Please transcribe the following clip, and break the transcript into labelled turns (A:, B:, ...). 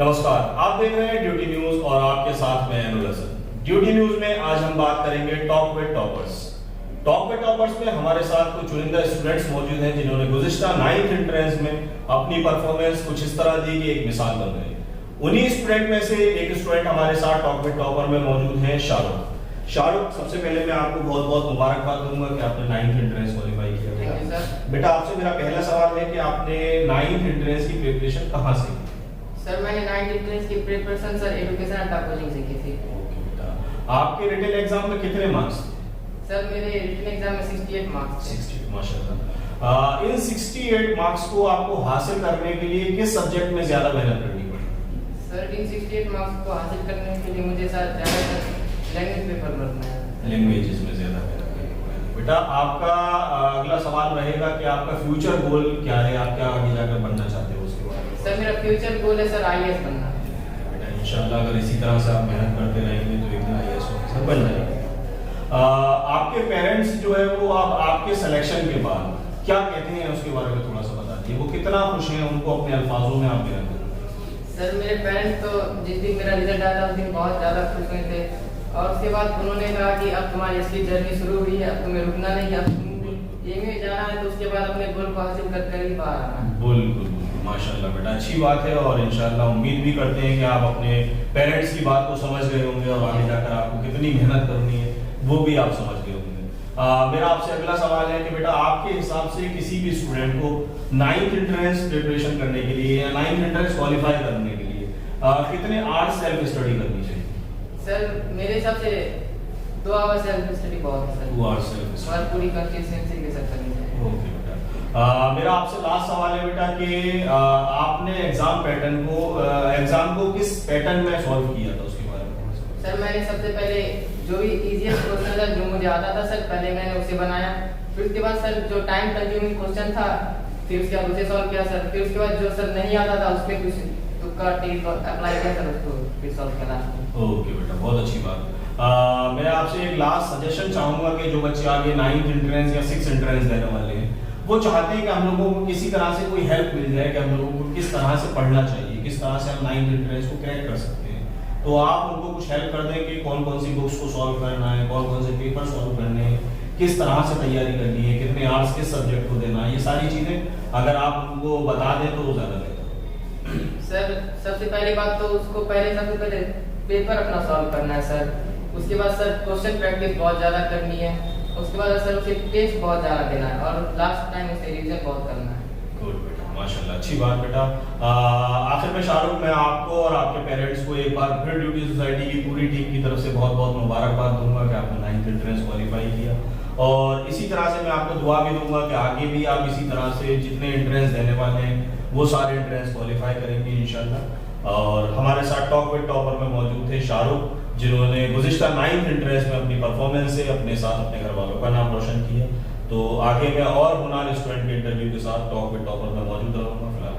A: नमस्कार, आप देख रहे हैं ड्यूटी न्यूज और आपके साथ में अनुल हसन। ड्यूटी न्यूज में आज हम बात करेंगे top with toppers. Top with toppers में हमारे साथ कुछ चुनिंदा स्टूडेंट्स मौजूद हैं जिन्होंने गुज़िश्ता 9th एंट्रेंस में अपनी परफॉर्मेंस कुछ इस तरह दी कि एक मिसाल बन गई। उन्हीं स्टूडेंट में से एक स्टूडेंट हमारे साथ टॉप विद टॉपर में मौजूद है शाहरुख। सबसे पहले मैं आपको बहुत बहुत मुबारकबाद दूंगा कि आपने 9th एंट्रेंस क्वालिफाई किया। बेटा, आपसे मेरा पहला सवाल है कि आपने 9th एंट्रेंस की प्रिपरेशन कहाँ से की?
B: सर, मैंने 9th एंट्रेंस की preparation sir education and coaching से की थी।
A: ओके बेटा, आपके रिटन एग्जाम में कितने मार्क्स थे?
B: सर, मेरे रिटन एग्जाम में 68 मार्क्स थे।
A: 68, माशाल्लाह। इन 68 मार्क्स को आपको हासिल करने के लिए किस सब्जेक्ट में ज्यादा मेहनत करनी पड़ी?
B: सर, इन 68 मार्क्स को हासिल करने के लिए मुझे सर ज्यादातर लैंग्वेज पेपर पढ़ना है।
A: लैंग्वेजेस में ज्यादा मेहनत करनी पड़ी। बेटा, आपका अगला सवाल रहेगा कि आपका फ्यूचर गोल क्या है, आप क्या आगे जाकर बनना चाहते हो उसके बारे में?
B: सर, मेरा फ्यूचर गोल है सर IAS बनना।
A: बेटा, इंशाल्लाह अगर इसी तरह से आप मेहनत करते रहेंगे तो एक दिन IAS ऑफिसर बन जाएंगे। आपके पेरेंट्स जो है वो आपके सिलेक्शन के बाद क्या कहते हैं उसके बारे में थोड़ा सा बता दीजिए। वो कितना खुश हैं, उनको अपने अल्फाजों में आप बयान करें।
B: सर, मेरे पेरेंट्स तो जिस दिन मेरा रिजल्ट आया था उस दिन बहुत ज्यादा खुश हुए थे और उसके बाद उन्होंने कहा कि अब तुम्हारी असली जर्नी शुरू हुई है, अब तुम्हें रुकना नहीं, अब तुम एम में जाना है तो उसके बाद अपने गोल को हासिल कर ही बाहर आना है।
A: बिल्कुल माशाल्लाह बेटा, अच्छी बात है और इंशाल्लाह उम्मीद भी करते हैं कि आप अपने पेरेंट्स की बात को समझ गए होंगे और आगे जाकर आपको कितनी मेहनत करनी है वो भी आप समझ गए होंगे। मेरा आपसे अगला सवाल है कि बेटा, आपके हिसाब से किसी भी स्टूडेंट को 9th एंट्रेंस प्रिपरेशन करने के लिए या 9th एंट्रेंस क्वालिफाई करने के लिए कितने आवर्स सेल्फ स्टडी करनी चाहिए?
B: सर, मेरे हिसाब से 2 आवर सेल्फ स्टडी बहुत है सर।
A: 2 आवर्स सेल्फ स्टडी
B: और पूरी कंसिस्टेंसी के साथ करनी चाहिए।
A: ओके बेटा, मेरा आपसे लास्ट सवाल है बेटा कि आपने एग्जाम को किस पैटर्न में सॉल्व किया था उसके बारे में?
B: सर, मैंने सबसे पहले जो भी इजीएस्ट क्वेश्चन था जो मुझे आता था सर पहले मैंने उसे बनाया, फिर उसके बाद सर जो टाइम कंज्यूमिंग क्वेश्चन था फिर उसके बाद उसे सॉल्व किया सर, फिर उसके बाद जो सर नहीं आता था उसमें कुछ तुक्का टिक अप्लाई किया सर, उसको फिर सॉल्व किया लास्ट में।
A: ओके बेटा, बहुत अच्छी बात। मैं आपसे एक लास्ट सजेशन चाहूंगा कि जो बच्चे आगे 9th एंट्रेंस या 6th एंट्रेंस देने वाले हैं वो चाहते हैं कि हम लोगों को किसी तरह से कोई हेल्प मिल जाए कि हम लोगों को किस तरह से पढ़ना चाहिए, किस तरह से हम 9th एंट्रेंस को क्रैक कर सकते हैं। तो आप उनको कुछ हेल्प कर दें कि कौन कौन सी बुक्स को सॉल्व करना है, कौन कौन से पेपर सॉल्व करने हैं, किस तरह से तैयारी करनी है, कितने आवर्स किस सब्जेक्ट को देना है, ये सारी चीजें अगर आप उनको बता दें तो ज्यादा बेहतर।
B: सर, सबसे पहली बात तो उसको सबसे पहले पेपर अपना सॉल्व करना है सर, उसके बाद सर क्वेश्चन प्रैक्टिस बहुत ज़्यादा करनी है, उसके बाद सर उसे टेस्ट बहुत ज़्यादा देना है और लास्ट टाइम उसे रिवीजन बहुत करना है।
A: गुड बेटा, माशाल्लाह, अच्छी बात बेटा। आखिर में शाहरुख, मैं आपको और आपके पेरेंट्स को एक बार फिर ड्यूटी सोसाइटी की पूरी टीम की तरफ से बहुत बहुत मुबारकबाद दूंगा कि आपने 9th एंट्रेंस क्वालिफाई किया और इसी तरह से मैं आपको दुआ भी दूंगा कि आगे भी आप इसी तरह से जितने एंट्रेंस देने वाले हैं वो सारे एंट्रेंस क्वालिफाई करेंगे इंशाल्लाह। और हमारे साथ टॉप विद टॉपर में मौजूद थे शाहरुख, जिन्होंने गुज़िश्ता 9th एंट्रेंस में अपनी परफॉर्मेंस से अपने साथ अपने घर वालों का नाम रोशन किया। तो आगे मैं और होनहार स्टूडेंट के इंटरव्यू के साथ टॉप विद टॉपर में मौजूद रहूंगा। फिलहाल